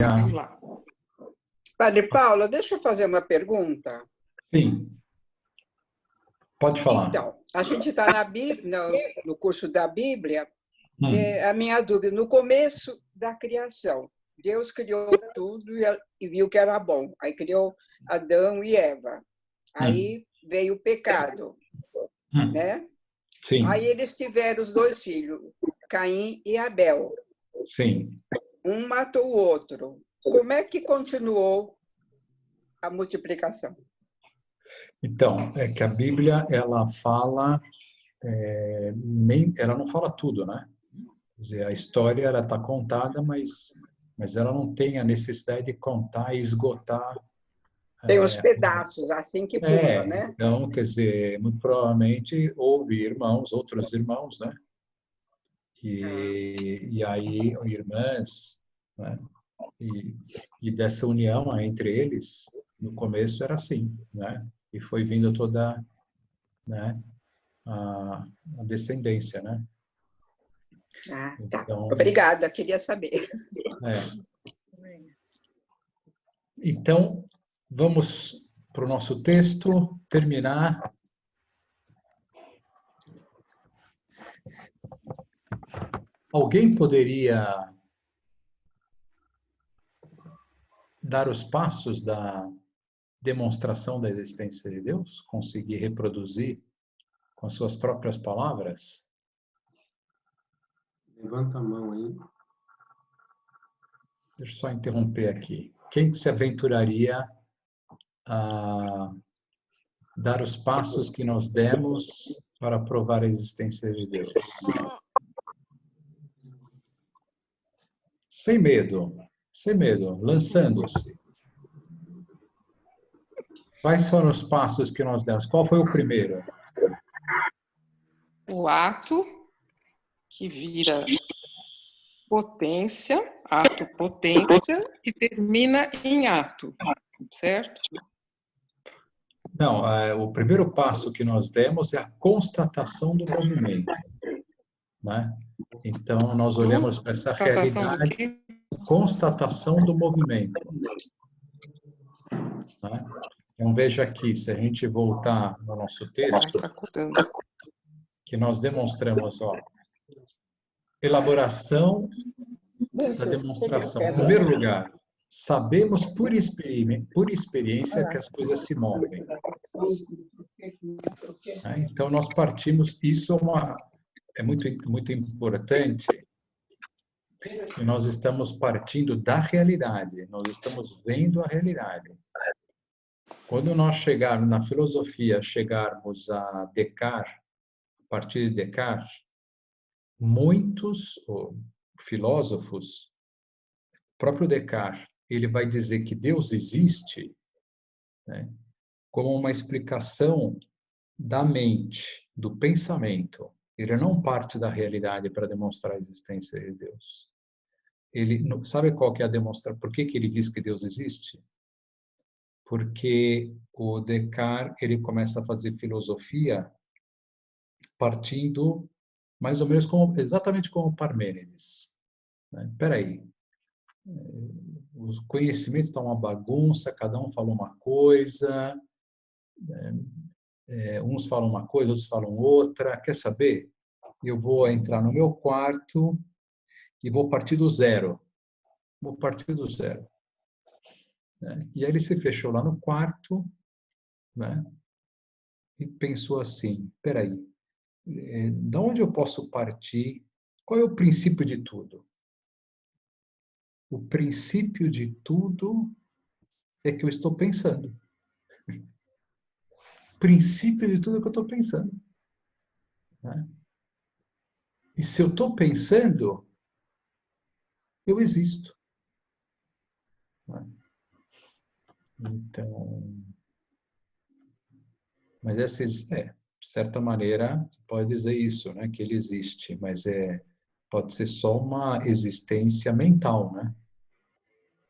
Vamos lá. Padre Paulo, deixa eu fazer uma pergunta. Sim, pode falar. Então, a gente está no curso da Bíblia, Hum, a minha dúvida, no começo da criação, Deus criou tudo e viu que era bom. Aí criou Adão e Eva. hum, Aí veio o pecado, né? Aí sim, eles tiveram os dois filhos, Caim e Abel. sim. Um matou o outro. Como é que continuou a multiplicação? Então, é que a Bíblia, ela fala, ela não fala tudo, né? Quer dizer, a história, ela está contada, mas ela não tem a necessidade de contar e esgotar. Tem os pedaços, assim que pula, né? Então, quer dizer, muito provavelmente houve outros irmãos, né? Ah, E aí, irmãs, né? E, e dessa união entre eles, no começo era assim, né? E foi vindo toda, né, a descendência, né? tá. Então, Obrigada, queria saber. é. Então, vamos para o nosso texto terminar. Alguém poderia dar os passos da demonstração da existência de Deus? Conseguir reproduzir com as suas próprias palavras? Levanta a mão aí. Deixa eu só interromper aqui. Quem se aventuraria a dar os passos que nós demos para provar a existência de Deus? Sem medo, lançando-se. Quais foram os passos que nós demos? Qual foi o primeiro? O ato que vira potência, ato potência, e termina em ato, certo? Não, o primeiro passo que nós demos é a constatação do movimento, né? Então, nós olhamos para essa Constatação do realidade, quê? constatação do movimento, né? Então, veja aqui, se a gente voltar no nosso texto, Está cortando. que nós demonstramos, ó, elaboração da demonstração. Em primeiro lugar, sabemos por experiência que as coisas se movem. Né? Então, nós partimos, isso é muito importante, e nós estamos partindo da realidade, nós estamos vendo a realidade. Quando nós chegarmos na filosofia, chegarmos a Descartes, a partir de Descartes, muitos filósofos, o próprio Descartes, ele vai dizer que Deus existe, né, como uma explicação da mente, do pensamento. Ele não parte da realidade para demonstrar a existência de Deus. Ele sabe qual que é a demonstração? Por que que ele diz que Deus existe? Porque o Descartes ele começa a fazer filosofia partindo mais ou menos exatamente como Parmênides. Né? Espera aí, o conhecimento está uma bagunça, cada um fala uma coisa, uns falam uma coisa, outros falam outra. Quer saber? Eu vou entrar no meu quarto e vou partir do zero. Vou partir do zero. Né? E aí ele se fechou lá no quarto, né? E pensou assim, espera aí, de onde eu posso partir? Qual é o princípio de tudo? O princípio de tudo é que eu estou pensando. O princípio de tudo é que eu estou pensando. Né? E se eu estou pensando, eu existo. Né? Então, mas de certa maneira, pode dizer isso, né? Que ele existe, mas pode ser só uma existência mental, né?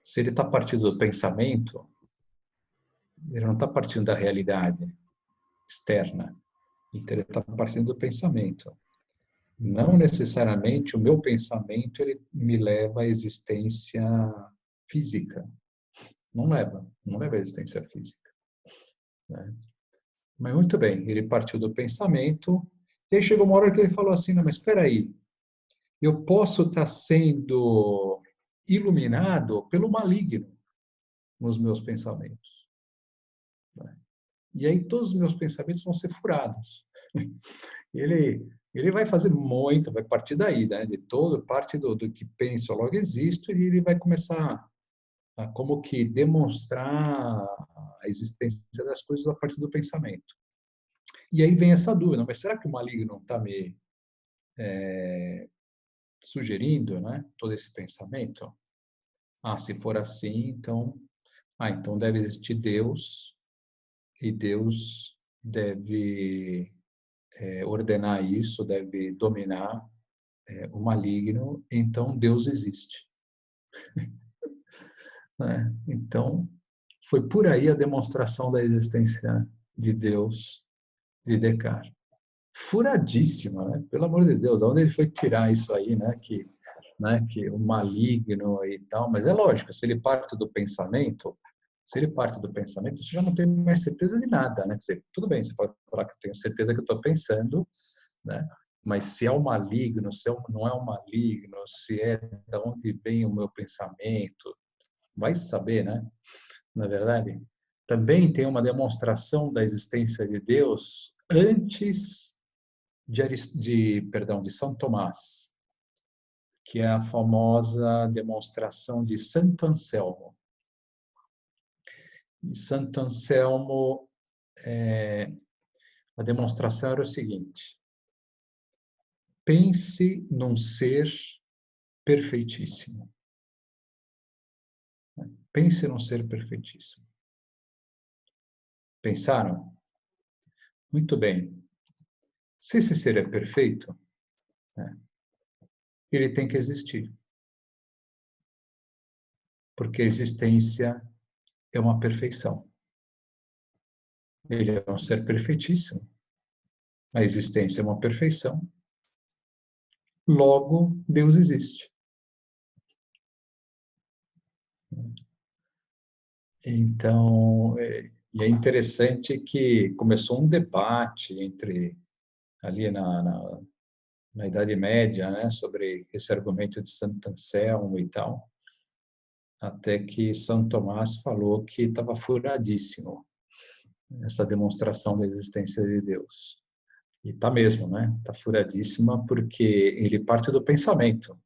Se ele está partindo do pensamento, ele não está partindo da realidade externa. Então, ele está partindo do pensamento. Não necessariamente o meu pensamento ele me leva à existência física. Não leva à existência física, né? Mas muito bem, ele partiu do pensamento, e aí chegou uma hora que ele falou assim, não, mas espera aí, eu posso estar sendo iluminado pelo maligno nos meus pensamentos, né? E aí todos os meus pensamentos vão ser furados. Ele vai fazer muito, vai partir daí, né? De todo, parte do que penso, logo existo, e ele vai começar a como que demonstrar a existência das coisas a partir do pensamento. E aí vem essa dúvida, mas será que o maligno não está me sugerindo, né, todo esse pensamento? Ah, se for assim, então deve existir Deus, e Deus deve ordenar isso, deve dominar o maligno, então Deus existe. Né? Então, foi por aí a demonstração da existência de Deus de Descartes. Furadíssima, né? Pelo amor de Deus, onde ele foi tirar isso aí, né? Que o maligno e tal, mas é lógico, se ele parte do pensamento, você já não tem mais certeza de nada, né? Quer dizer, tudo bem, você pode falar que eu tenho certeza que eu estou pensando, né? Mas se é o maligno, não é o maligno, se é de onde vem o meu pensamento, vai saber, né? Na verdade, também tem uma demonstração da existência de Deus antes de São Tomás, que é a famosa demonstração de Santo Anselmo. E Santo Anselmo, a demonstração era o seguinte: pense num ser perfeitíssimo. Pense num ser perfeitíssimo. Pensaram? Muito bem. Se esse ser é perfeito, né, ele tem que existir. Porque a existência é uma perfeição. Ele é um ser perfeitíssimo. A existência é uma perfeição. Logo, Deus existe. Então, e é interessante que começou um debate ali na Idade Média, né, sobre esse argumento de Santo Anselmo e tal, até que São Tomás falou que estava furadíssimo essa demonstração da existência de Deus. E está mesmo, né? Está furadíssima porque ele parte do pensamento,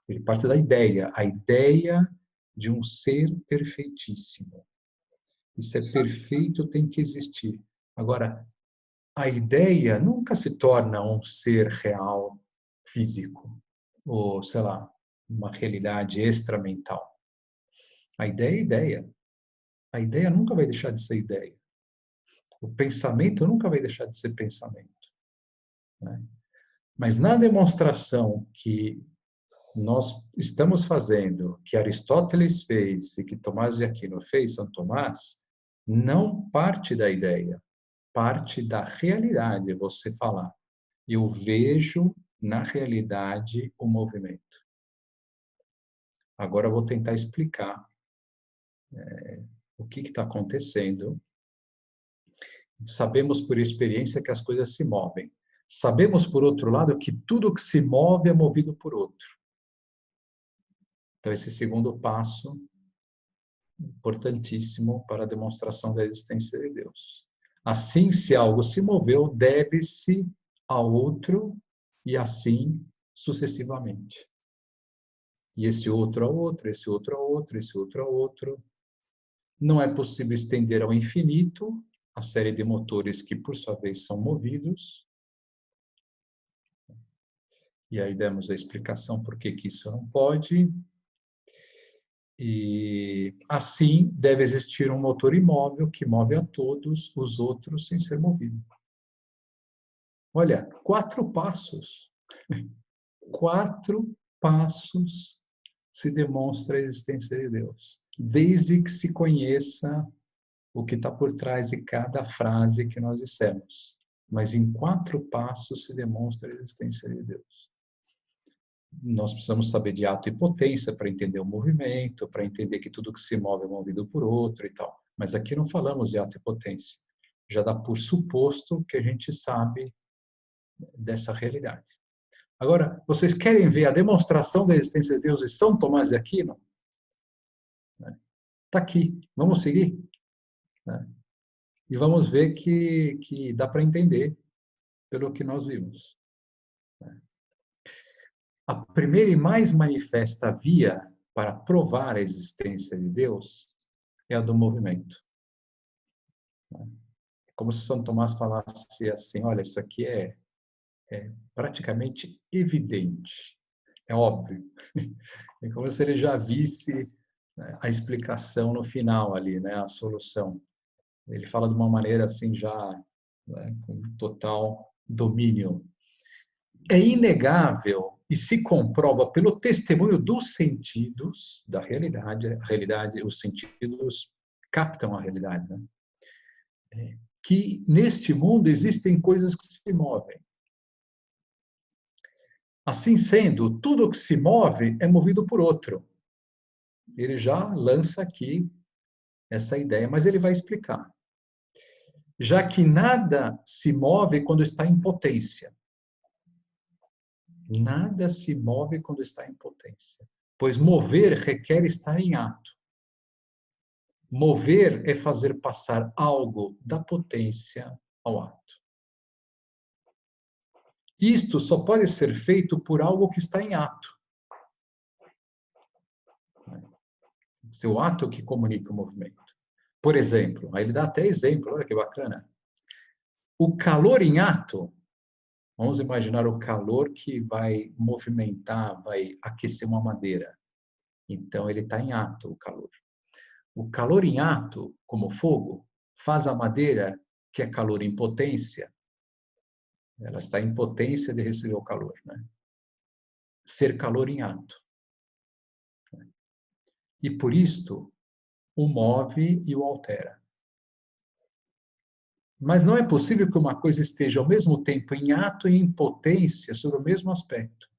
ele parte da ideia, a ideia de um ser perfeitíssimo. E ser perfeito tem que existir. Agora, a ideia nunca se torna um ser real, físico, ou, sei lá, uma realidade extramental. A ideia é ideia. A ideia nunca vai deixar de ser ideia. O pensamento nunca vai deixar de ser pensamento, né? Mas na demonstração que nós estamos fazendo, que Aristóteles fez e que Tomás de Aquino fez, São Tomás, não parte da ideia, parte da realidade. Você falar, eu vejo na realidade o movimento. Agora eu vou tentar explicar o que está acontecendo. Sabemos por experiência que as coisas se movem. Sabemos, por outro lado, que tudo que se move é movido por outro. Então, esse segundo passo, importantíssimo para a demonstração da existência de Deus. Assim, se algo se moveu, deve-se a outro e assim sucessivamente. E esse outro a outro, esse outro a outro, esse outro a outro. Não é possível estender ao infinito a série de motores que, por sua vez, são movidos. E aí demos a explicação por que isso não pode. E assim deve existir um motor imóvel que move a todos os outros sem ser movido. Olha, 4 passos. 4 passos se demonstra a existência de Deus. Desde que se conheça o que está por trás de cada frase que nós dissemos. Mas em 4 passos se demonstra a existência de Deus. nós precisamos saber de ato e potência para entender o movimento, para entender que tudo que se move é movido por outro e tal. Mas aqui não falamos de ato e potência. Já dá por suposto que a gente sabe dessa realidade. Agora, vocês querem ver a demonstração da existência de Deus em São Tomás de Aquino? Está aqui. Vamos seguir? E vamos ver que dá para entender pelo que nós vimos. A primeira e mais manifesta via para provar a existência de Deus é a do movimento. Como se São Tomás falasse assim, olha, isso aqui é praticamente evidente, é óbvio. É como se ele já visse, né, a explicação no final ali, né, a solução. Ele fala de uma maneira assim já, né, com total domínio. É inegável e se comprova pelo testemunho dos sentidos da realidade. A realidade, os sentidos captam a realidade, né? Que neste mundo existem coisas que se movem. Assim sendo, tudo que se move é movido por outro. Ele já lança aqui essa ideia, mas ele vai explicar. Já que nada se move quando está em potência. Nada se move quando está em potência, pois mover requer estar em ato. Mover é fazer passar algo da potência ao ato. Isto só pode ser feito por algo que está em ato. Seu ato que comunica o movimento. Por exemplo, aí ele dá até exemplo, olha que bacana. O calor em ato, vamos imaginar o calor que vai movimentar, vai aquecer uma madeira. Então, ele está em ato, o calor. O calor em ato, como fogo, faz a madeira, que é calor em potência, ela está em potência de receber o calor, né? Ser calor em ato. E por isto, o move e o altera. Mas não é possível que uma coisa esteja ao mesmo tempo em ato e em potência sobre o mesmo aspecto.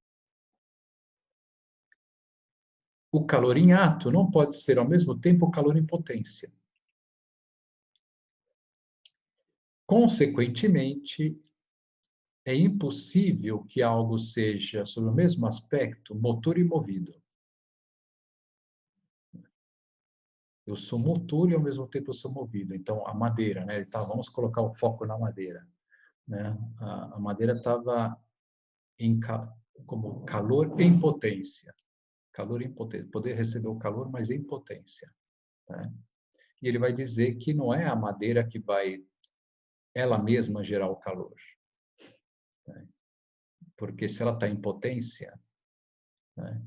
O calor em ato não pode ser ao mesmo tempo o calor em potência. Consequentemente, é impossível que algo seja sobre o mesmo aspecto motor e movido. Eu sou motor e ao mesmo tempo eu sou movido. Então, a madeira, né? Vamos colocar o foco na madeira, né? A madeira estava como calor em potência. Calor em potência. Poder receber o calor, mas em potência. Né? E ele vai dizer que não é a madeira que vai ela mesma gerar o calor. Né? Porque se ela está em potência, né?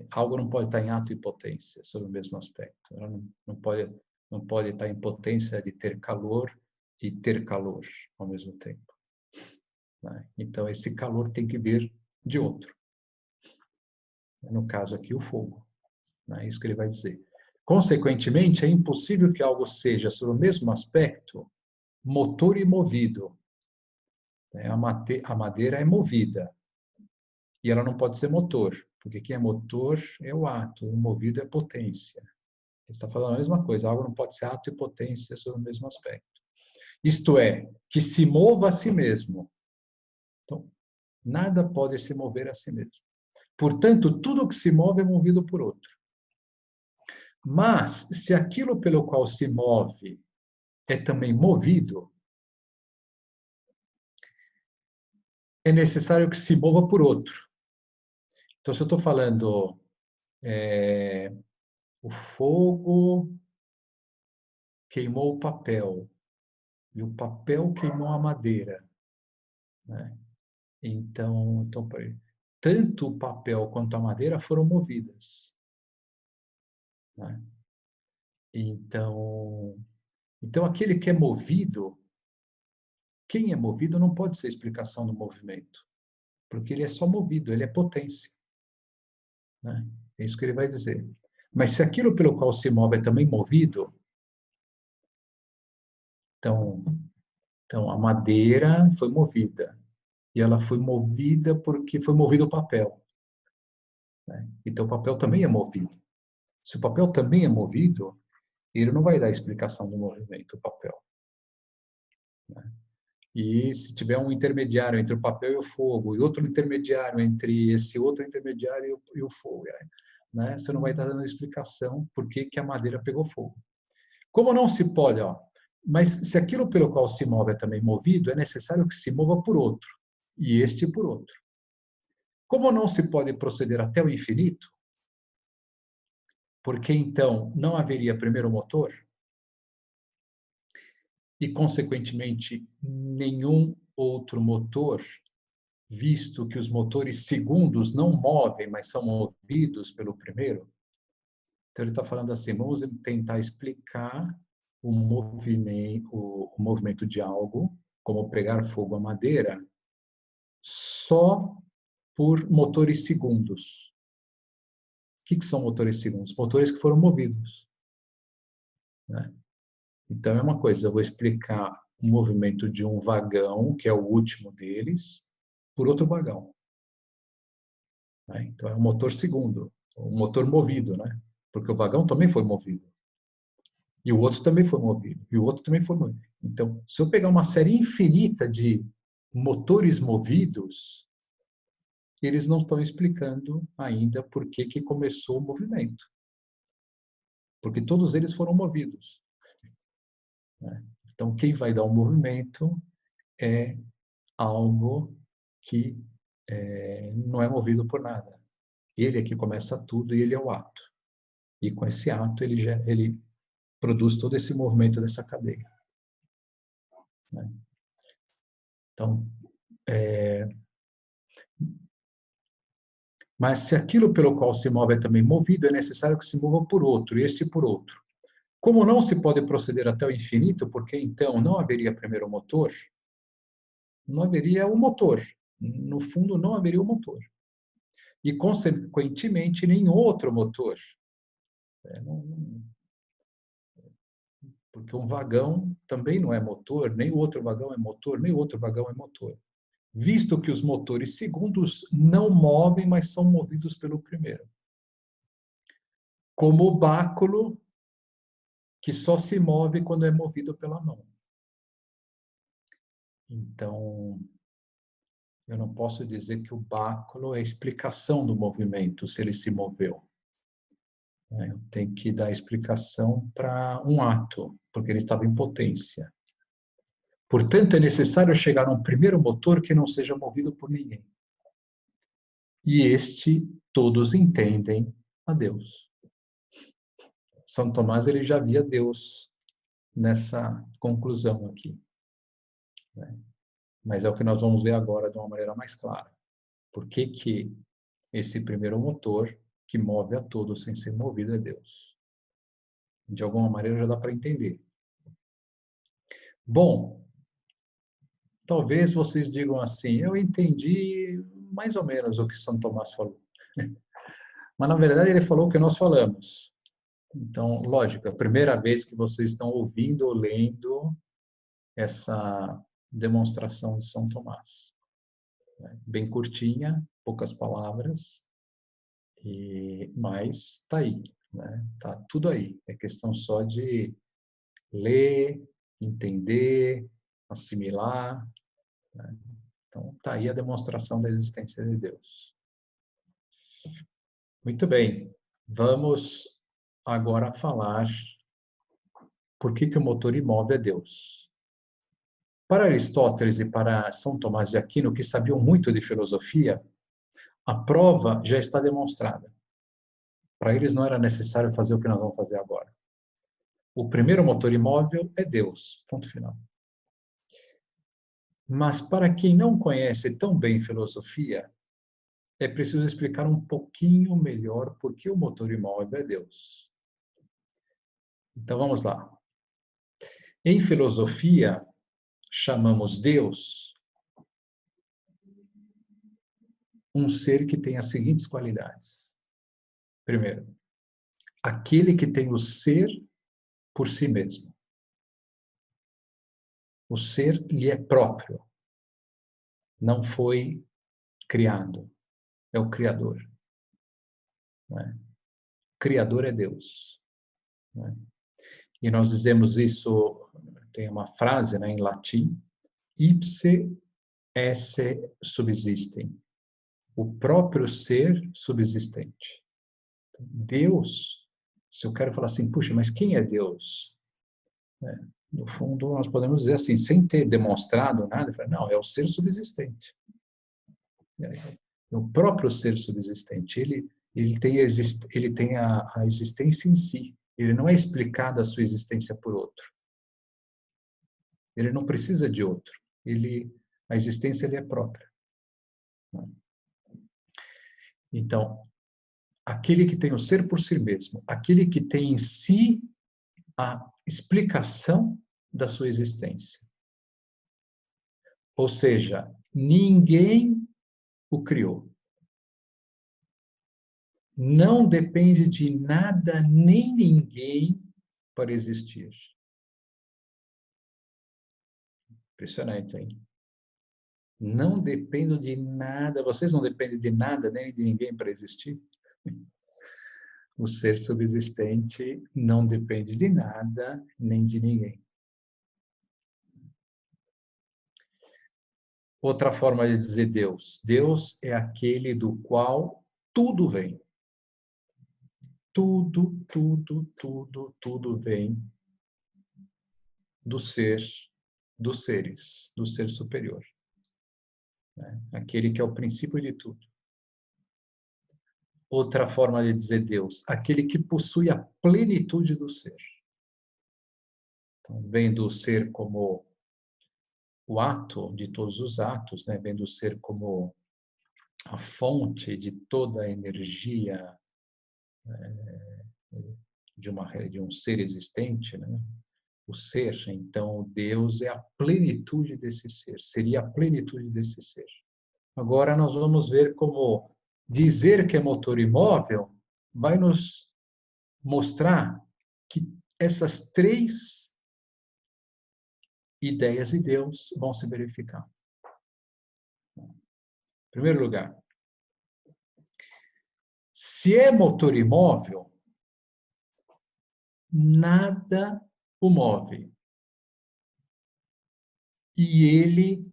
Algo não pode estar em ato e potência sobre o mesmo aspecto. Ela não pode estar em potência de ter calor e ter calor ao mesmo tempo. Né? Então, esse calor tem que vir de outro. No caso aqui, o fogo. É isso que ele vai dizer. Consequentemente, é impossível que algo seja sobre o mesmo aspecto motor e movido. A madeira é movida. E ela não pode ser motor, porque quem é motor é o ato, o movido é potência. Ele está falando a mesma coisa, algo não pode ser ato e potência sobre o mesmo aspecto. Isto é, que se mova a si mesmo. Então, nada pode se mover a si mesmo. Portanto, tudo que se move é movido por outro. Mas, se aquilo pelo qual se move é também movido, é necessário que se mova por outro. Então, se eu estou falando, o fogo queimou o papel, e o papel queimou a madeira. Né? Então, tanto o papel quanto a madeira foram movidas. Né? Então, aquele que é movido, quem é movido não pode ser explicação do movimento, porque ele é só movido, ele é potência. Né? É isso que ele vai dizer. Mas se aquilo pelo qual se move é também movido, então a madeira foi movida. E ela foi movida porque foi movido o papel. né? Então o papel também é movido. Se o papel também é movido, ele não vai dar explicação do movimento, o papel, né? E se tiver um intermediário entre o papel e o fogo, e outro intermediário entre esse outro intermediário e o fogo, né? Você não vai estar dando explicação por que a madeira pegou fogo. Como não se pode, ó, mas se aquilo pelo qual se move é também movido, é necessário que se mova por outro, e este por outro. Como não se pode proceder até o infinito, porque então não haveria primeiro motor, e consequentemente nenhum outro motor, visto que os motores segundos não movem, mas são movidos pelo primeiro. Então ele está falando assim, vamos tentar explicar o movimento de algo, como pegar fogo a madeira, só por motores segundos. O que são motores segundos? Motores que foram movidos, né? Então é uma coisa, eu vou explicar o movimento de um vagão, que é o último deles, por outro vagão, né? Então é um motor segundo, um motor movido, né? Porque o vagão também foi movido. E o outro também foi movido. E o outro também foi movido. Então, se eu pegar uma série infinita de motores movidos, eles não estão explicando ainda por que começou o movimento. Porque todos eles foram movidos, né? Então, quem vai dar o movimento é algo que não é movido por nada. Ele é que começa tudo e ele é o ato. E com esse ato, ele produz todo esse movimento dessa cadeia, né? Então, mas se aquilo pelo qual se move é também movido, é necessário que se mova por outro, e este por outro. Como não se pode proceder até o infinito, porque então não haveria primeiro motor, não haveria o motor. No fundo, não haveria o motor. E, consequentemente, nem outro motor. Porque um vagão também não é motor, nem o outro vagão é motor, nem o outro vagão é motor. Visto que os motores segundos não movem, mas são movidos pelo primeiro. Como o báculo, que só se move quando é movido pela mão. Então, eu não posso dizer que o báculo é a explicação do movimento, se ele se moveu. Eu tenho que dar explicação para um ato, porque ele estava em potência. Portanto, é necessário chegar a um primeiro motor que não seja movido por ninguém. E este, todos entendem a Deus. São Tomás, ele já via Deus nessa conclusão aqui, né? Mas é o que nós vamos ver agora de uma maneira mais clara. Por que esse primeiro motor que move a todos sem ser movido é Deus? De alguma maneira já dá para entender. Bom, talvez vocês digam assim, eu entendi mais ou menos o que São Tomás falou. Mas, na verdade, ele falou o que nós falamos. Então, lógico, é a primeira vez que vocês estão ouvindo ou lendo essa demonstração de São Tomás. Bem curtinha, poucas palavras, mas está aí, né? Tá tudo aí. É questão só de ler, entender, assimilar, né? Então, está aí a demonstração da existência de Deus. Muito bem. Vamos agora falar por que o motor imóvel é Deus. Para Aristóteles e para São Tomás de Aquino, que sabiam muito de filosofia, a prova já está demonstrada. Para eles não era necessário fazer o que nós vamos fazer agora. O primeiro motor imóvel é Deus, ponto final. Mas para quem não conhece tão bem filosofia, é preciso explicar um pouquinho melhor por que o motor imóvel é Deus. Então vamos lá. Em filosofia, chamamos Deus um ser que tem as seguintes qualidades. Primeiro, aquele que tem o ser por si mesmo. O ser lhe é próprio. Não foi criado. É o Criador. né? Criador é Deus, né? E nós dizemos isso, tem uma frase, né, em latim, ipse esse subsistem. O próprio ser subsistente. Deus, se eu quero falar assim, puxa, mas quem é Deus? No fundo, nós podemos dizer assim, sem ter demonstrado nada, não, é o ser subsistente. É o próprio ser subsistente. Ele tem a existência em si. Ele não é explicado a sua existência por outro. Ele não precisa de outro. A existência ele é própria. Então, aquele que tem o ser por si mesmo, aquele que tem em si a explicação da sua existência. Ou seja, ninguém o criou. Não depende de nada nem ninguém para existir. Impressionante, hein? Não dependo de nada, vocês não dependem de nada nem de ninguém para existir? O ser subsistente não depende de nada nem de ninguém. Outra forma de dizer Deus. Deus é aquele do qual tudo vem. Tudo, tudo, tudo, tudo vem do ser, dos seres, do ser superior. Aquele que é o princípio de tudo. Outra forma de dizer Deus, aquele que possui a plenitude do ser. Então, vem do ser como o ato de todos os atos, né? Vem do ser como a fonte de toda a energia de um ser existente, né? O ser, então Deus é a plenitude desse ser, seria a plenitude desse ser. Agora nós vamos ver como dizer que é motor imóvel vai nos mostrar que essas três ideias de Deus vão se verificar. Em primeiro lugar, se é motor imóvel, nada o move. E ele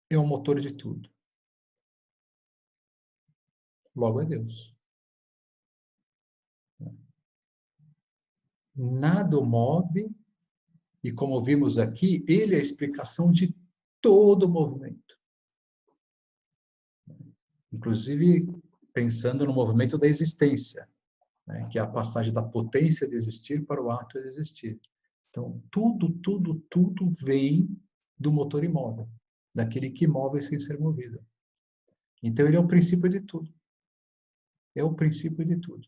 é o motor de tudo. Logo é Deus. Nada o move, e como vimos aqui, ele é a explicação de todo o movimento. Inclusive, pensando no movimento da existência, né, que é a passagem da potência de existir para o ato de existir. Então, tudo, tudo, tudo vem do motor imóvel, daquele que move sem ser movido. Então, ele é o princípio de tudo. É o princípio de tudo.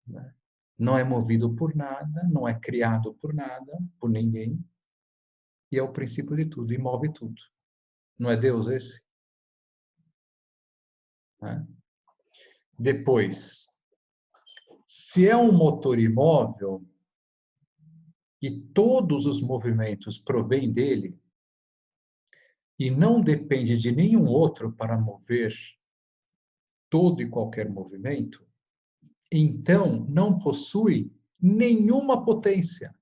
Né? Não é movido por nada, não é criado por nada, por ninguém, e é o princípio de tudo, e move tudo. Não é Deus esse? Né? Depois, se é um motor imóvel e todos os movimentos provêm dele e não depende de nenhum outro para mover todo e qualquer movimento, então não possui nenhuma potência.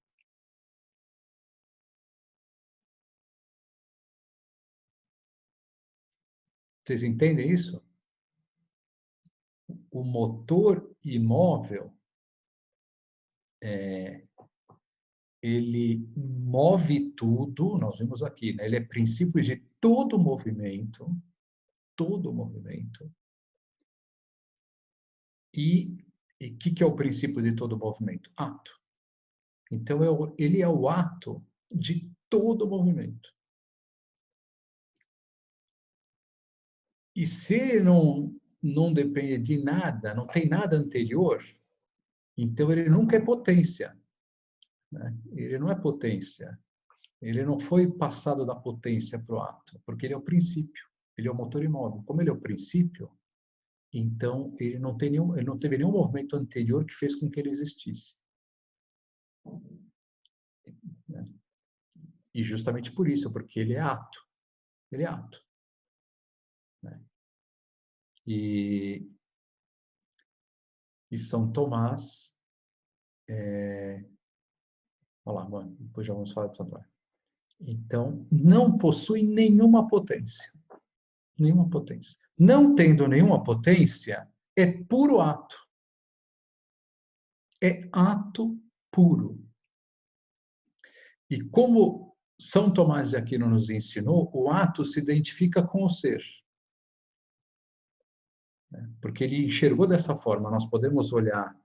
Vocês entendem isso? O motor imóvel, ele move tudo, nós vimos aqui, né? Ele é princípio de todo movimento, e o que é o princípio de todo movimento? Ato. Então, ele é o ato de todo movimento. E se ele não depende de nada, não tem nada anterior, então ele nunca é potência. Né? Ele não é potência. Ele não foi passado da potência para o ato, porque ele é o princípio. Ele é o motor imóvel. Como ele é o princípio, então ele não teve nenhum movimento anterior que fez com que ele existisse. Né? E justamente por isso, porque ele é ato. Ele é ato. Né? E E São Tomás, olha lá, mano, depois já vamos falar de São Tomás. Então, não possui nenhuma potência. Nenhuma potência. Não tendo nenhuma potência, é puro ato. É ato puro. E como São Tomás de Aquino nos ensinou, o ato se identifica com o ser. Porque ele enxergou dessa forma. Nós podemos olhar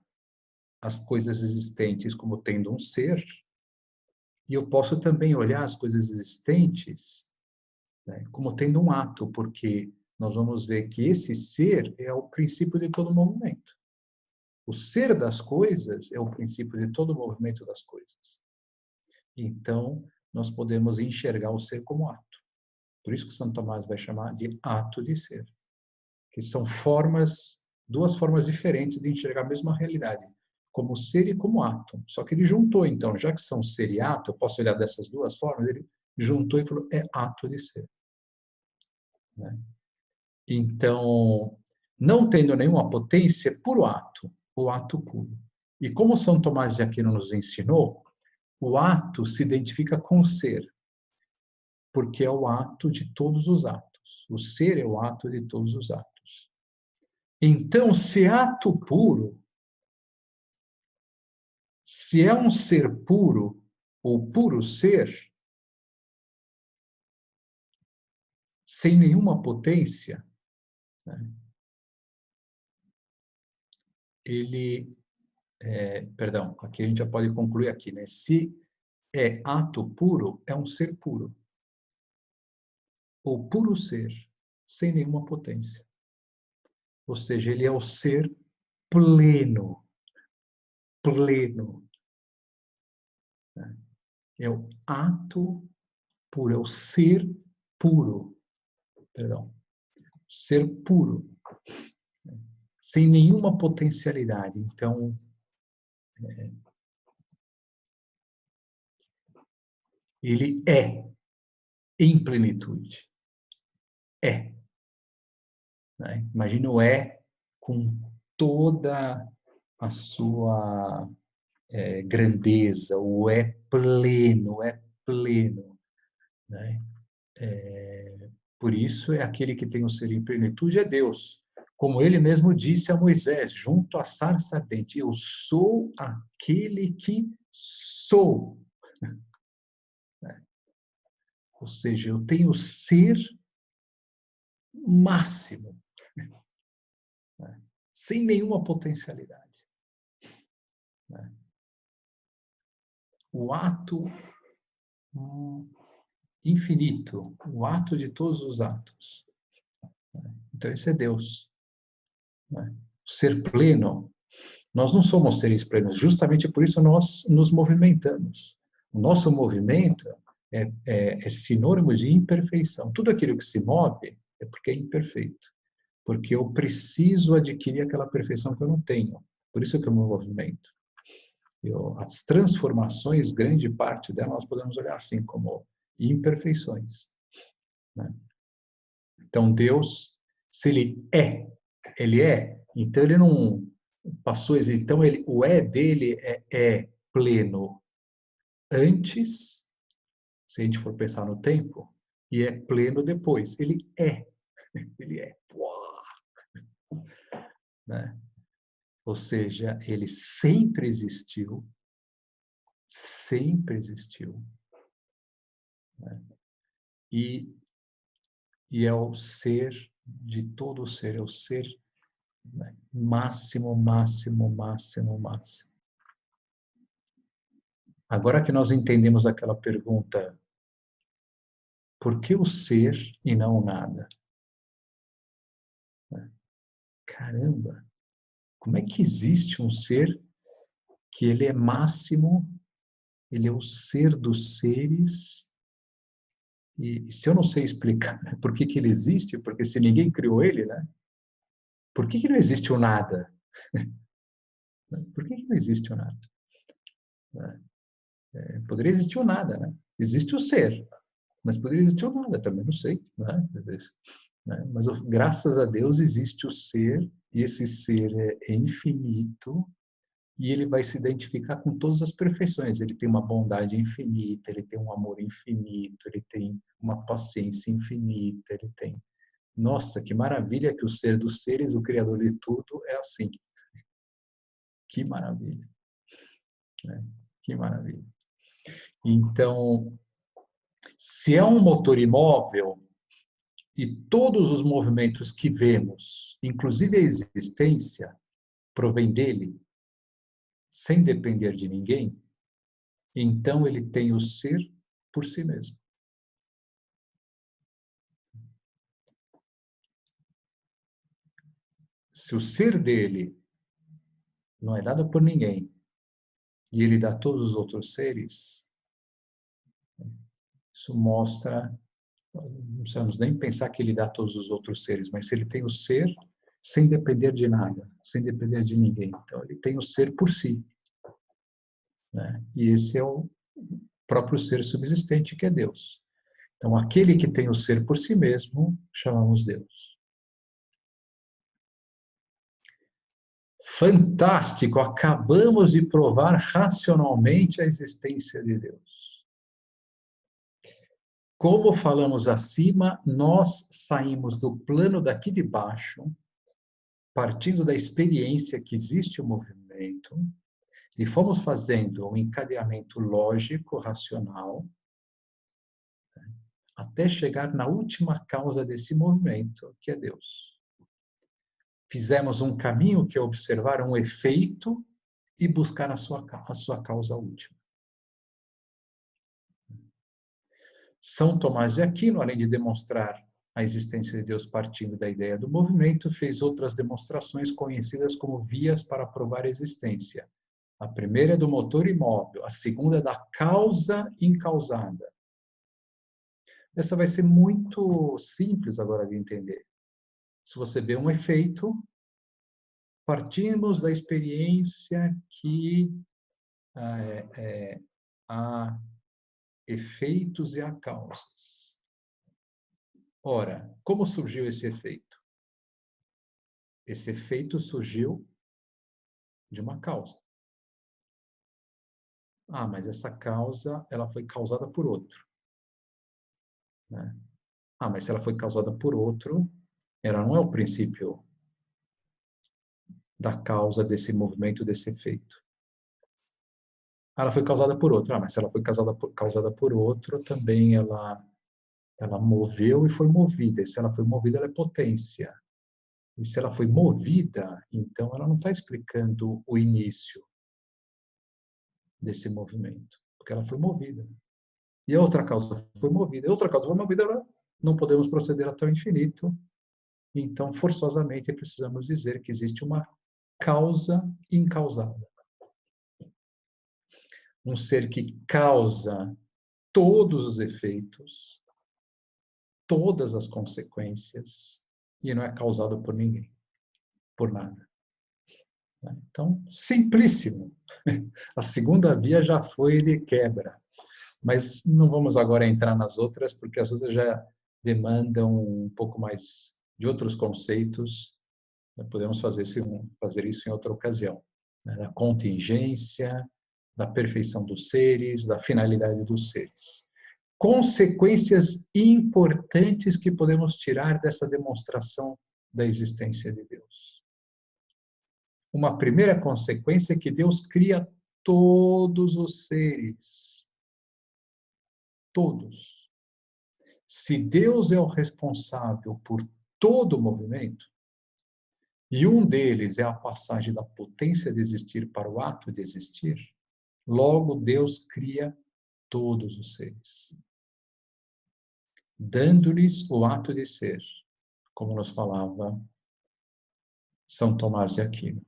as coisas existentes como tendo um ser, e eu posso também olhar as coisas existentes, né, como tendo um ato, porque nós vamos ver que esse ser é o princípio de todo movimento. O ser das coisas é o princípio de todo movimento das coisas. Então, nós podemos enxergar o ser como ato. Por isso que São Tomás vai chamar de ato de ser, que são duas formas diferentes de enxergar a mesma realidade, como ser e como ato. Só que ele juntou, então, já que são ser e ato, eu posso olhar dessas duas formas, ele juntou e falou, é ato de ser. Né? Então, não tendo nenhuma potência, é puro ato, o ato puro. E como São Tomás de Aquino nos ensinou, o ato se identifica com o ser, porque é o ato de todos os atos. O ser é o ato de todos os atos. Então, se ato puro, se é um ser puro, ou puro ser, sem nenhuma potência, né, ele, perdão, aqui a gente já pode concluir aqui, né? Se é ato puro, é um ser puro. Ou puro ser, sem nenhuma potência. Ou seja, ele é o ser pleno. Pleno. Né? É o ato puro, é o ser puro. Perdão. Ser puro. Sem nenhuma potencialidade. Então, ele é em plenitude. É. Né? Imagina o com toda a sua grandeza, o pleno, é pleno. Né? Por isso é aquele que tem o ser em plenitude, é Deus. Como ele mesmo disse a Moisés, junto à sarça ardente, eu sou aquele que sou. Ou seja, eu tenho o ser máximo, sem nenhuma potencialidade. O ato infinito, o ato de todos os atos. Então, esse é Deus. O ser pleno. Nós não somos seres plenos, justamente por isso nós nos movimentamos. O nosso movimento é sinônimo de imperfeição. Tudo aquilo que se move é porque é imperfeito. Porque eu preciso adquirir aquela perfeição que eu não tenho. Por isso que eu me movimento. As transformações, grande parte delas, nós podemos olhar assim como imperfeições. Né? Então, Deus, se ele é, então ele não passou, então o dele é pleno antes, se a gente for pensar no tempo, e é pleno depois. Ele é. Né? Ou seja, ele sempre existiu. Né? E é o ser de todo o ser, é o ser, né, máximo. Agora que nós entendemos aquela pergunta, por que o ser e não o nada? Caramba! Como é que existe um ser que ele é máximo, ele é o ser dos seres, e se eu não sei explicar por que ele existe, porque se ninguém criou ele, né? Por que não existe o nada? Por que não existe o nada? Poderia existir o nada, né? Existe o ser, mas poderia existir o nada também, não sei. Né? né? Mas graças a Deus existe o ser, e esse ser é infinito, e ele vai se identificar com todas as perfeições. Ele tem uma bondade infinita, ele tem um amor infinito, ele tem uma paciência infinita, ele tem... Nossa, que maravilha que o ser dos seres, o Criador de tudo, é assim. Que maravilha. Né? Que maravilha. Então, se é um motor imóvel, e todos os movimentos que vemos, inclusive a existência, provém dele, sem depender de ninguém, então ele tem o ser por si mesmo. Se o ser dele não é dado por ninguém, e ele dá a todos os outros seres, isso mostra, não precisamos nem pensar que ele dá a todos os outros seres, mas se ele tem o ser sem depender de nada, sem depender de ninguém, então ele tem o ser por si. Né? E esse é o próprio ser subsistente, que é Deus. Então, aquele que tem o ser por si mesmo, chamamos Deus. Fantástico! Acabamos de provar racionalmente a existência de Deus. Como falamos acima, nós saímos do plano daqui de baixo, partindo da experiência que existe o movimento, e fomos fazendo um encadeamento lógico, racional, até chegar na última causa desse movimento, que é Deus. Fizemos um caminho que é observar um efeito e buscar a sua causa última. São Tomás de Aquino, além de demonstrar a existência de Deus partindo da ideia do movimento, fez outras demonstrações conhecidas como vias para provar a existência. A primeira é do motor imóvel, a segunda é da causa incausada. Essa vai ser muito simples agora de entender. Se você vê um efeito, partimos da experiência que há efeitos e há causas. Ora, como surgiu esse efeito? Esse efeito surgiu de uma causa. Ah, mas essa causa, ela foi causada por outro. Né? Ah, mas se ela foi causada por outro, ela não é o princípio da causa desse movimento, desse efeito. Ela foi causada por outro. Ah, mas se ela foi causada por outro, também ela moveu e foi movida. E se ela foi movida, ela é potência. E se ela foi movida, então ela não está explicando o início desse movimento, porque ela foi movida. E a outra causa foi movida. E a outra causa foi movida, não podemos proceder até o infinito. Então, forçosamente, precisamos dizer que existe uma causa incausada. Um ser que causa todos os efeitos, todas as consequências, e não é causado por ninguém, por nada. Então, simplíssimo. A segunda via já foi de quebra. Mas não vamos agora entrar nas outras, porque as outras já demandam um pouco mais de outros conceitos. Podemos fazer isso em outra ocasião. Da contingência, da perfeição dos seres, da finalidade dos seres. Consequências importantes que podemos tirar dessa demonstração da existência de Deus. Uma primeira consequência é que Deus cria todos os seres. Todos. Se Deus é o responsável por todo o movimento, e um deles é a passagem da potência de existir para o ato de existir, logo Deus cria todos os seres, dando-lhes o ato de ser, como nos falava São Tomás de Aquino.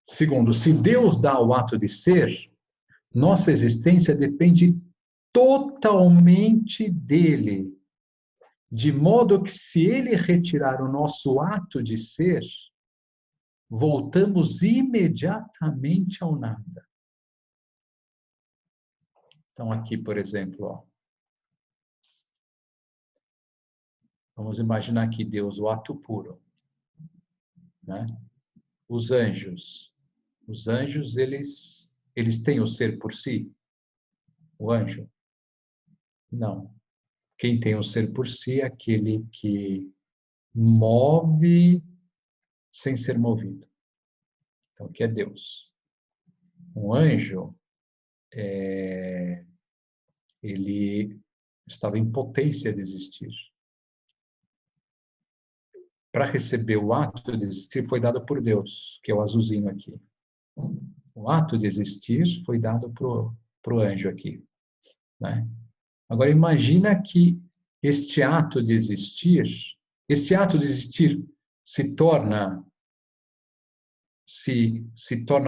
Segundo, se Deus dá o ato de ser, nossa existência depende totalmente dele, de modo que se ele retirar o nosso ato de ser, voltamos imediatamente ao nada. Então aqui, por exemplo, Vamos imaginar aqui Deus, o ato puro, né? Os anjos, eles têm o ser por si? O anjo? Não. Quem tem o ser por si é aquele que move sem ser movido. Então, que é Deus. Um anjo, ele estava em potência de existir. Para receber o ato de existir foi dado por Deus, que é o azulzinho aqui. O ato de existir foi dado para o anjo aqui, né? Agora, imagina que este ato de existir se torna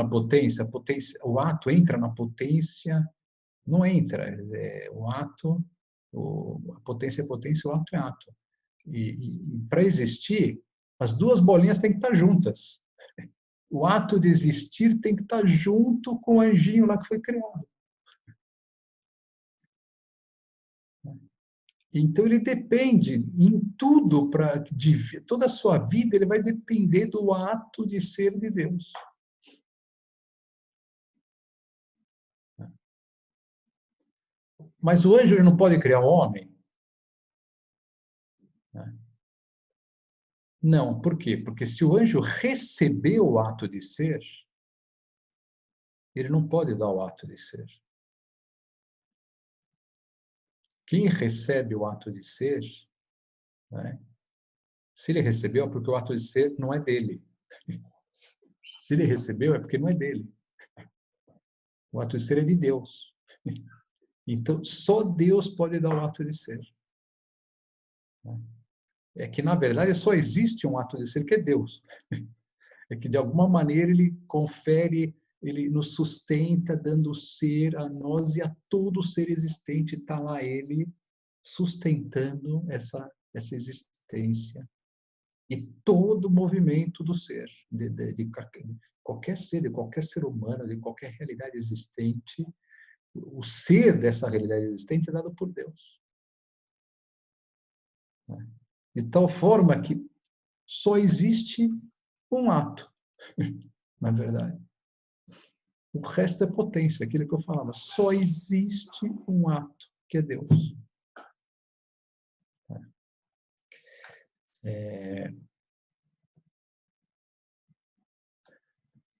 potência, o ato entra na potência, não entra, o ato, a potência é potência, o ato é ato. E para existir, as duas bolinhas têm que estar juntas. O ato de existir tem que estar junto com o anjinho lá que foi criado. Então ele depende em tudo, toda a sua vida ele vai depender do ato de ser de Deus. Mas o anjo ele não pode criar o homem? Não, por quê? Porque se o anjo recebeu o ato de ser, ele não pode dar o ato de ser. Quem recebe o ato de ser, né? Se ele recebeu, é porque o ato de ser não é dele. Se ele recebeu, é porque não é dele. O ato de ser é de Deus. Então, só Deus pode dar o ato de ser. É que, na verdade, só existe um ato de ser que é Deus. É que, de alguma maneira, ele confere, ele nos sustenta, dando ser a nós e a todo ser existente. Está lá ele sustentando essa existência. E todo o movimento do ser, de qualquer ser humano, de qualquer realidade existente, o ser dessa realidade existente é dado por Deus. De tal forma que só existe um ato, na verdade. O resto é potência, aquilo que eu falava. Só existe um ato, que é Deus.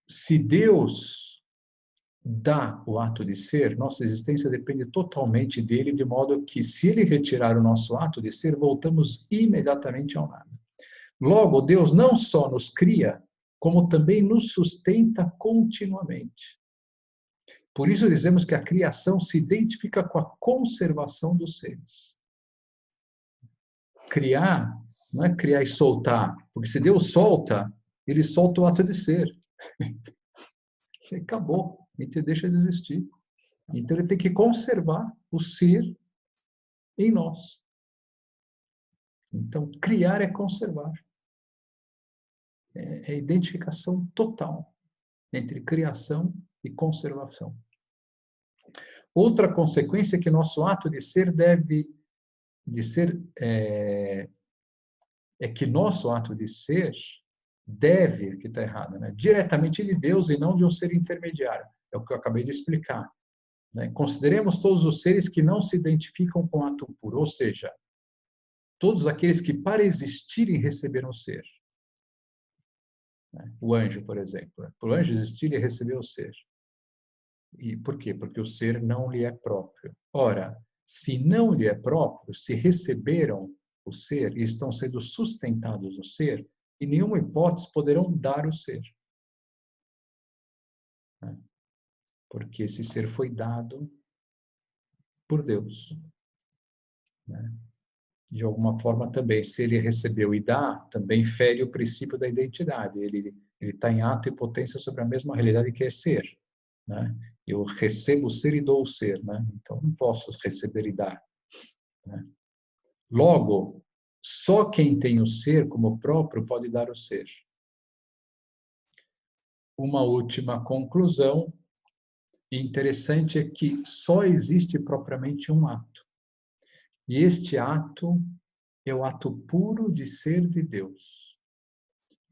Se Deus dá o ato de ser, nossa existência depende totalmente dele, de modo que, se ele retirar o nosso ato de ser, voltamos imediatamente ao nada. Logo, Deus não só nos cria, como também nos sustenta continuamente. Por isso dizemos que a criação se identifica com a conservação dos seres. Criar não é criar e soltar, porque se Deus solta, ele solta o ato de ser. Acabou, a gente deixa de existir. Então ele tem que conservar o ser em nós. Então, criar é conservar. É identificação total entre criação e conservação. Outra consequência é que nosso ato de ser que nosso ato de ser deve, que está errado, né? Diretamente de Deus e não de um ser intermediário. É o que eu acabei de explicar. Né? Consideremos todos os seres que não se identificam com o ato puro, ou seja, todos aqueles que para existirem receberam o ser. O anjo, por exemplo. Para o anjo existir, ele recebeu o ser. E por quê? Porque o ser não lhe é próprio. Ora, se não lhe é próprio, se receberam o ser e estão sendo sustentados no ser, em nenhuma hipótese poderão dar o ser. Porque esse ser foi dado por Deus. De alguma forma também, se ele recebeu e dá, também fere o princípio da identidade. Ele está em ato e potência sobre a mesma realidade que é ser. Né? Eu recebo o ser e dou o ser. Né? Então, não posso receber e dar. Né? Logo, só quem tem o ser como próprio pode dar o ser. Uma última conclusão interessante é que só existe propriamente um ato. E este ato é o ato puro de ser de Deus.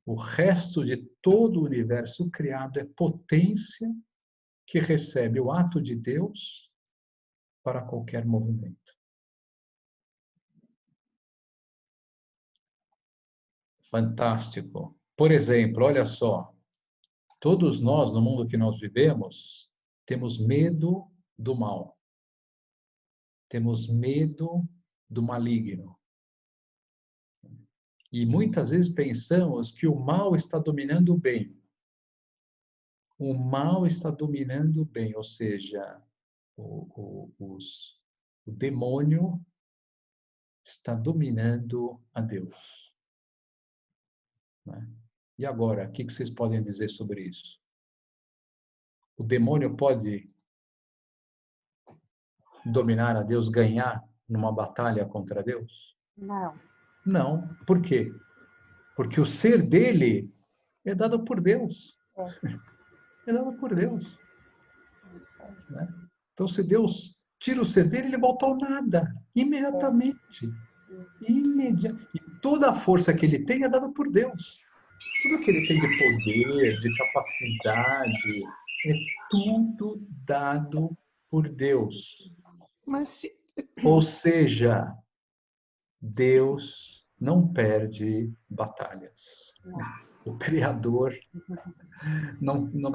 O resto de todo o universo criado é potência que recebe o ato de Deus para qualquer movimento. Fantástico. Por exemplo, olha só, todos nós, no mundo que nós vivemos, temos medo do mal. Temos medo do maligno. E muitas vezes pensamos que o mal está dominando o bem. O mal está dominando o bem, ou seja, o demônio está dominando a Deus. Né? E agora, o que vocês podem dizer sobre isso? O demônio pode dominar a Deus, ganhar numa batalha contra Deus? Não. Não. Por quê? Porque o ser dele é dado por Deus. É dado por Deus. Né? Então, se Deus tira o ser dele, ele volta ao nada. Imediatamente. E toda a força que ele tem é dada por Deus. Tudo que ele tem de poder, de capacidade, é tudo dado por Deus. Mas Ou seja, Deus não perde batalhas. O Criador,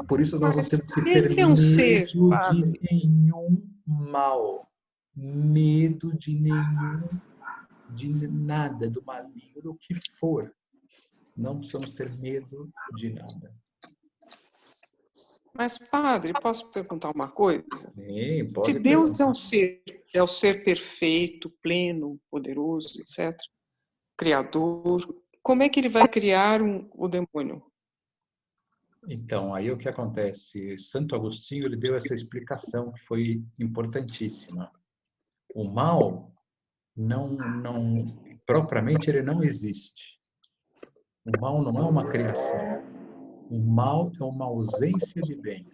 por isso nós não Mas temos que se ter ele é um ser, medo padre, de nenhum mal. Medo de nenhum, de nada, do maligno, do que for. Não precisamos ter medo de nada. mas padre, posso perguntar uma coisa? Sim, Se pode Deus perguntar. é o ser perfeito, pleno, poderoso, etc., criador, como é que ele vai criar o demônio? Então, aí o que acontece? Santo Agostinho ele deu essa explicação que foi importantíssima. O mal propriamente ele não existe. O mal não é uma criação. O mal é uma ausência de bem.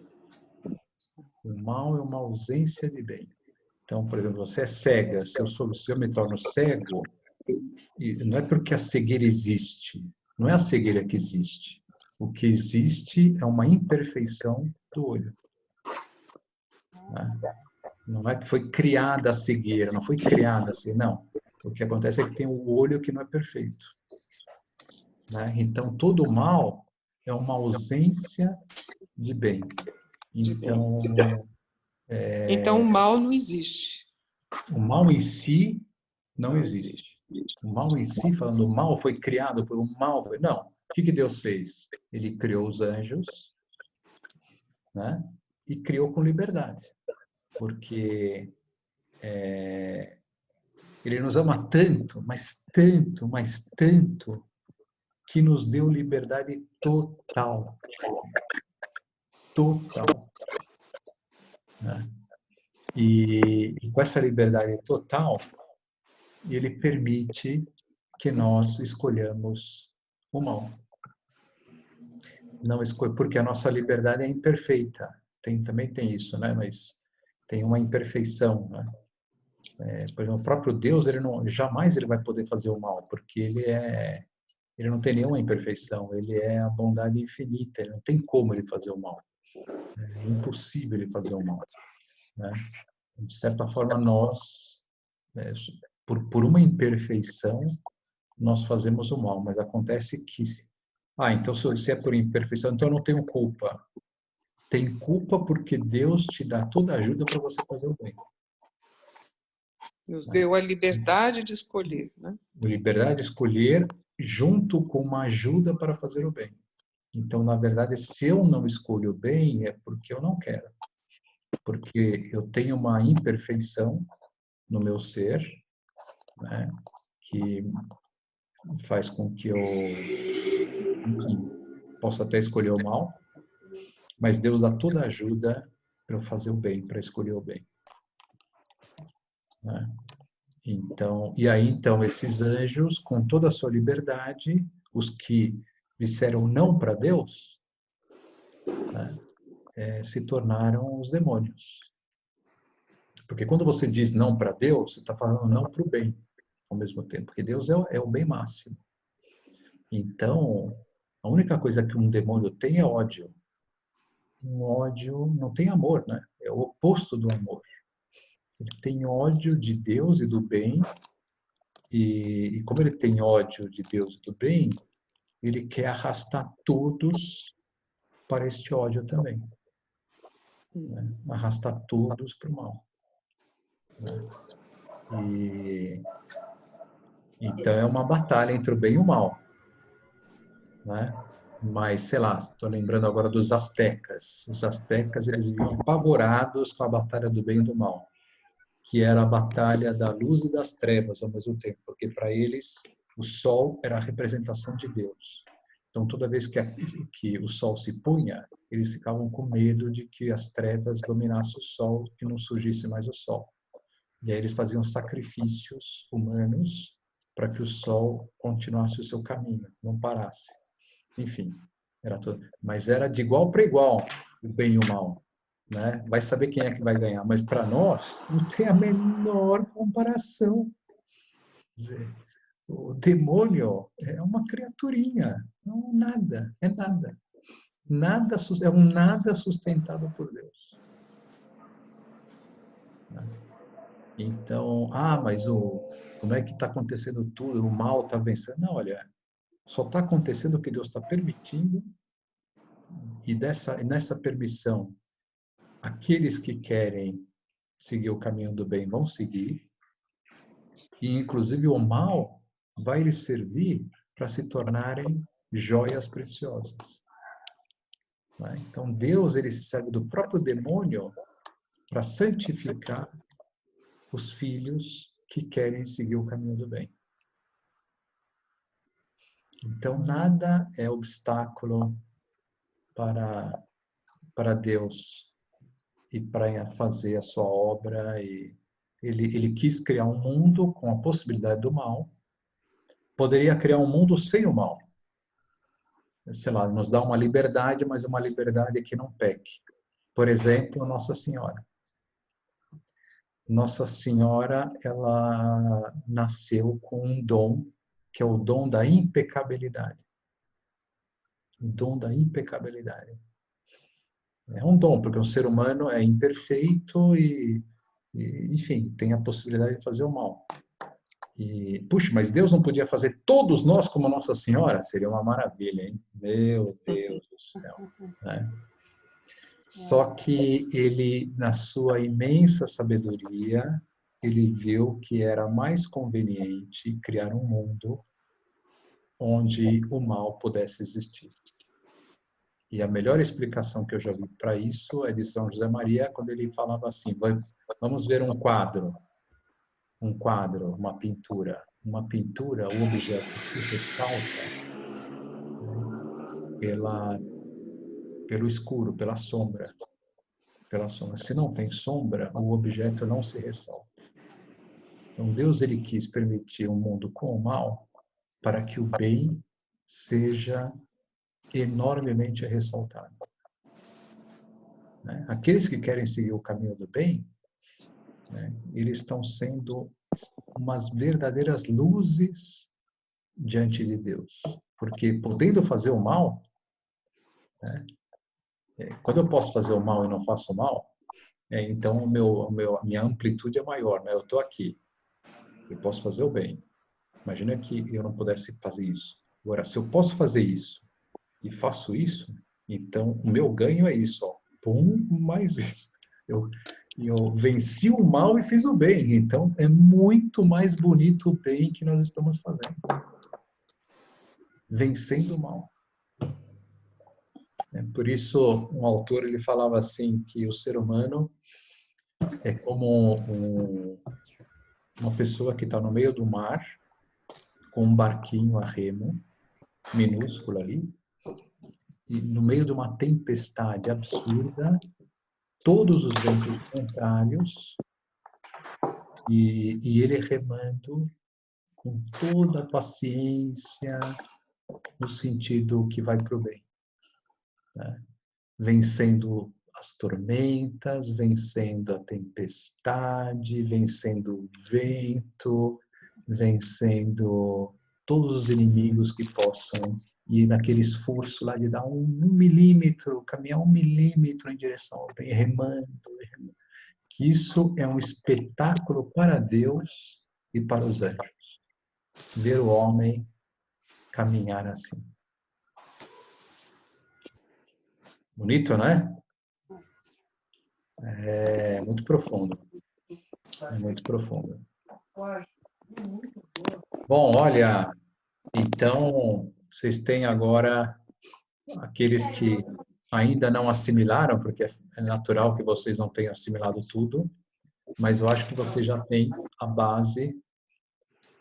O mal é uma ausência de bem. Então, por exemplo, você é cega. Se eu me torno cego, não é porque a cegueira existe. Não é a cegueira que existe. O que existe é uma imperfeição do olho. Né? Não é que foi criada a cegueira, não foi criada assim, não. O que acontece é que tem o olho que não é perfeito. Né? Então, todo mal é uma ausência de bem. Então, Então o mal não existe. o mal em si não Não existe. existe. O mal em si, falando, o mal foi criado por um mal. Não. O que Deus fez? Ele criou os anjos, né? E criou com liberdade. Porque ele nos ama tanto, mas tanto, que nos deu liberdade total. Total. Né? E com essa liberdade total, ele permite que nós escolhamos o mal. Não porque a nossa liberdade é imperfeita. Também tem isso, né? Mas tem uma imperfeição, né? Por exemplo, o próprio Deus, jamais ele vai poder fazer o mal, porque ele não tem nenhuma imperfeição, ele é a bondade infinita, ele não tem como ele fazer o mal. É impossível ele fazer o mal. Né? De certa forma, nós, por uma imperfeição, nós fazemos o mal, mas acontece que, então se é por imperfeição, então eu não tenho culpa. Tem culpa porque Deus te dá toda a ajuda para você fazer o bem. Nos deu a liberdade de escolher, né? A liberdade de escolher junto com uma ajuda para fazer o bem. Então, na verdade, se eu não escolho o bem, é porque eu não quero. Porque eu tenho uma imperfeição no meu ser, né, que faz com que eu, enfim, possa até escolher o mal, mas Deus dá toda a ajuda para eu fazer o bem, para escolher o bem. Né? Então, esses anjos, com toda a sua liberdade, os que disseram não para Deus, né, se tornaram os demônios. Porque quando você diz não para Deus, você está falando não para o bem. ao mesmo tempo, porque Deus é o bem máximo. Então, a única coisa que um demônio tem é ódio. Um ódio não tem amor, né? É o oposto do amor. Ele tem ódio de Deus e do bem, e como ele tem ódio de Deus e do bem, ele quer arrastar todos para este ódio também. Né? Arrastar todos para o mal. Né? Então é uma batalha entre o bem e o mal. Né? Mas, sei lá, estou lembrando agora dos astecas. Os astecas, eles viviam apavorados com a batalha do bem e do mal, que era a batalha da luz e das trevas ao mesmo tempo, porque para eles o sol era a representação de Deus. Então, toda vez que o sol se punha, eles ficavam com medo de que as trevas dominassem o sol e não surgisse mais o sol. E aí eles faziam sacrifícios humanos para que o sol continuasse o seu caminho, não parasse. Enfim, era tudo. Mas era de igual para igual, o bem e o mal. Né? Vai saber quem é que vai ganhar. Mas para nós, não tem a menor comparação. Quer dizer, o demônio é uma criaturinha. Não, nada, é nada. Nada, é um nada sustentado por Deus. Então, mas como é que está acontecendo tudo? O mal está vencendo? Não, olha, só está acontecendo o que Deus está permitindo, e nessa permissão, aqueles que querem seguir o caminho do bem vão seguir, e inclusive o mal vai lhes servir para se tornarem joias preciosas. Então Deus, ele se serve do próprio demônio para santificar os filhos que querem seguir o caminho do bem. Então nada é obstáculo para Deus e para fazer a sua obra. E ele quis criar um mundo com a possibilidade do mal. Poderia criar um mundo sem o mal. Sei lá, nos dá uma liberdade, mas uma liberdade que não peque. Por exemplo, Nossa Senhora. Nossa Senhora, ela nasceu com um dom, que é o dom da impecabilidade. O dom da impecabilidade. É um dom, porque o ser humano é imperfeito e, enfim, tem a possibilidade de fazer o mal. Puxa, mas Deus não podia fazer todos nós como Nossa Senhora? Seria uma maravilha, hein? Meu Deus do céu. Né? Só que ele, na sua imensa sabedoria, ele viu que era mais conveniente criar um mundo onde o mal pudesse existir. E a melhor explicação que eu já vi para isso é de São José Maria, quando ele falava assim: vamos ver um quadro, uma pintura. Uma pintura, o objeto se ressalta pelo escuro, pela sombra. Se não tem sombra, o objeto não se ressalta. Então Deus, ele quis permitir um mundo com o mal para que o bem seja enormemente ressaltado. Né? Aqueles que querem seguir o caminho do bem, né, eles estão sendo umas verdadeiras luzes diante de Deus. Porque podendo fazer o mal, né, quando eu posso fazer o mal e não faço o mal, então a minha amplitude é maior. Né? Eu estou aqui, eu posso fazer o bem. Imagina que eu não pudesse fazer isso. Agora, se eu posso fazer isso e faço isso, então o meu ganho é isso. Ó. Pum, mais isso. Eu venci o mal e fiz o bem. Então, é muito mais bonito o bem que nós estamos fazendo. Vencendo o mal. Por isso, um autor ele falava assim, que o ser humano é como uma pessoa que está no meio do mar, com um barquinho a remo, minúsculo ali, e no meio de uma tempestade absurda, todos os ventos contrários, e ele remando com toda a paciência, no sentido que vai para o bem. Né? Vencendo as tormentas, vencendo a tempestade, vencendo o vento, vencendo todos os inimigos que possam ir naquele esforço lá de dar um milímetro, caminhar 1 milímetro em direção ao bem, remando. Que isso é um espetáculo para Deus e para os anjos. Ver o homem caminhar assim. Bonito, né? É muito profundo. É muito profundo. Bom, olha, então vocês têm agora aqueles que ainda não assimilaram, porque é natural que vocês não tenham assimilado tudo, mas eu acho que vocês já têm a base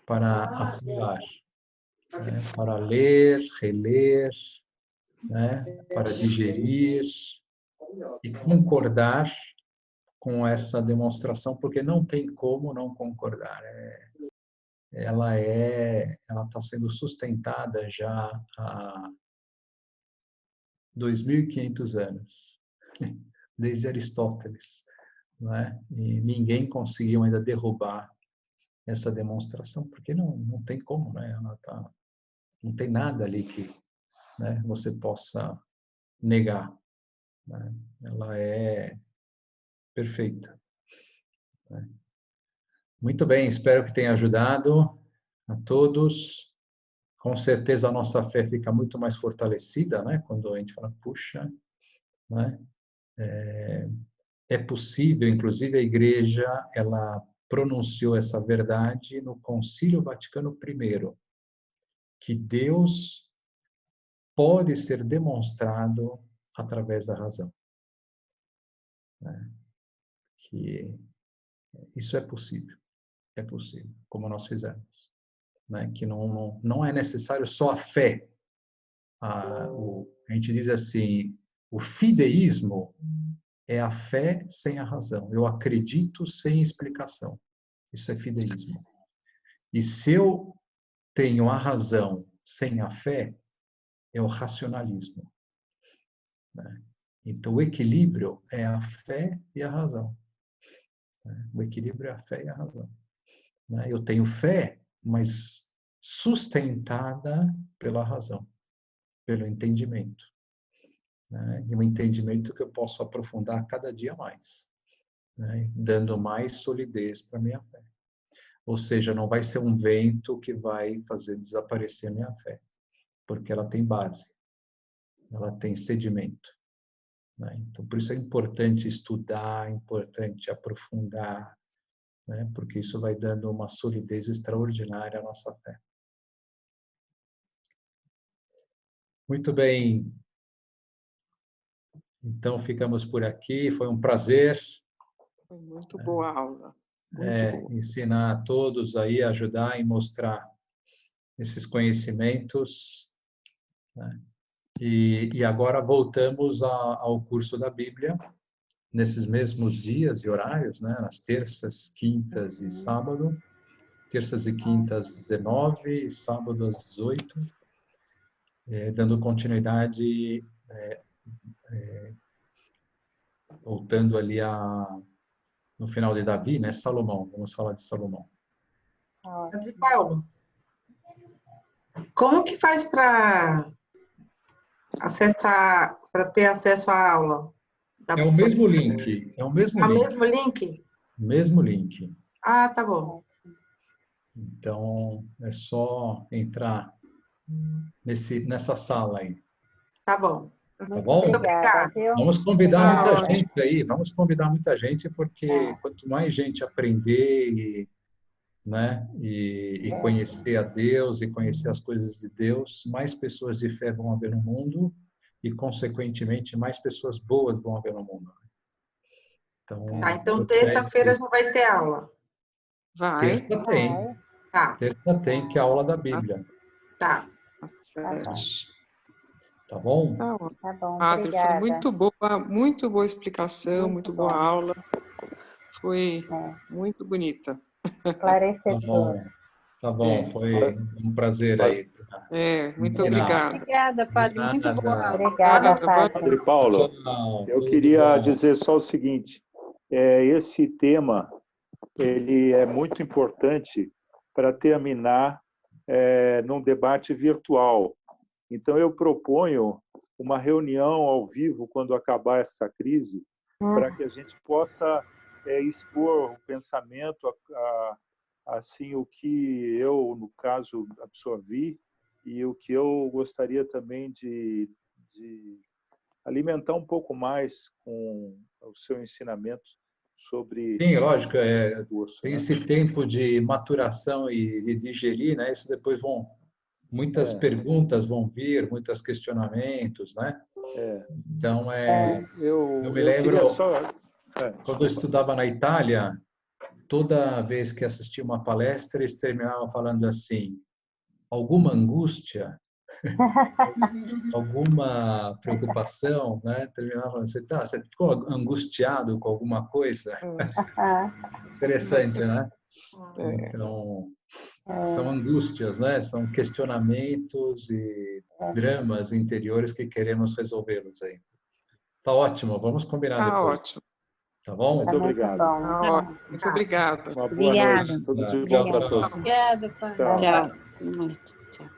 para assimilar, né? Para ler, reler, né? Para digerir e concordar com essa demonstração, porque não tem como não concordar. Ela está sendo sustentada já há 2.500 anos, desde Aristóteles, né? E ninguém conseguiu ainda derrubar essa demonstração, porque não tem como, né? Não tem nada ali que, né, você possa negar, né? Ela é perfeita, né? Muito bem, espero que tenha ajudado a todos. Com certeza a nossa fé fica muito mais fortalecida, né? Quando a gente fala, puxa, né? É possível, inclusive a igreja, ela pronunciou essa verdade no Concílio Vaticano I, que Deus pode ser demonstrado através da razão, né? Que isso é possível, como nós fizemos, né? Que não é necessário só a fé. A gente diz assim, o fideísmo é a fé sem a razão. Eu acredito sem explicação. Isso é fideísmo. E se eu tenho a razão sem a fé, é o racionalismo, né? Então, o equilíbrio é a fé e a razão, né? O equilíbrio é a fé e a razão, né? Eu tenho fé, mas sustentada pela razão, pelo entendimento, né? E um entendimento que eu posso aprofundar cada dia mais, né? Dando mais solidez para a minha fé. Ou seja, não vai ser um vento que vai fazer desaparecer a minha fé, porque ela tem base, ela tem sedimento, né? Então, por isso é importante estudar, é importante aprofundar, né? Porque isso vai dando uma solidez extraordinária à nossa fé. Muito bem. Então, ficamos por aqui. Foi um prazer. Foi muito boa a aula. Muito boa. Ensinar a todos aí, ajudar e mostrar esses conhecimentos, né? E agora voltamos ao curso da Bíblia, nesses mesmos dias e horários, né? Nas terças, quintas e sábado. Terças e quintas, às 19, e sábado às 18, dando continuidade, voltando ali no final de Davi, né? Salomão, vamos falar de Salomão. Padre Paulo, como que faz para ter acesso à aula? É o mesmo link, é o mesmo link. Mesmo link? Mesmo link. Ah, tá bom. Então, é só entrar nessa sala aí. Tá bom. Tá bom? Muito obrigada. Vamos convidar muita gente aí, vamos convidar muita gente, porque quanto mais gente aprender né, e conhecer a Deus e conhecer as coisas de Deus, mais pessoas de fé vão haver no mundo e, consequentemente, mais pessoas boas vão haver no mundo. Então terça-feira já vai ter aula. Vai. Terça tem. Tá. Terça tem, que é a aula da Bíblia. Tá. Tá bom? Tá bom, Padre, obrigada. foi muito boa explicação, muito boa aula. Foi muito bonita. Esclarecedor. Tá bom, foi um prazer aí. Muito obrigada. Obrigada, Padre, muito boa aula. Obrigada, Padre. Padre Paulo, eu queria dizer só o seguinte, esse tema, ele é muito importante para terminar num debate virtual. Então, eu proponho uma reunião ao vivo quando acabar essa crise, para que a gente possa expor o pensamento, assim, o que eu, no caso, absorvi e o que eu gostaria também de alimentar um pouco mais com o seu ensinamento sobre... Sim, lógico, curso, tem né? esse tempo de maturação e de digerir, né? Isso depois muitas perguntas vão vir, muitos questionamentos, né? Então, eu me lembro, queria só... quando eu estudava na Itália, toda vez que assistia uma palestra, eles terminavam falando assim, alguma angústia, alguma preocupação, né? Terminavam, você ficou angustiado com alguma coisa? Interessante, né? Então, são angústias, né? São questionamentos e dramas interiores que queremos resolvê-los aí. Tá ótimo, vamos combinar Tá depois. ótimo. Tá bom? Muito obrigado. Bom. Tá ótimo. Muito obrigada. Uma boa Obrigada. noite. Tudo de Tchau, bom para tchau. todos. Obrigada, pai. Tchau. Tchau. Boa noite. Tchau.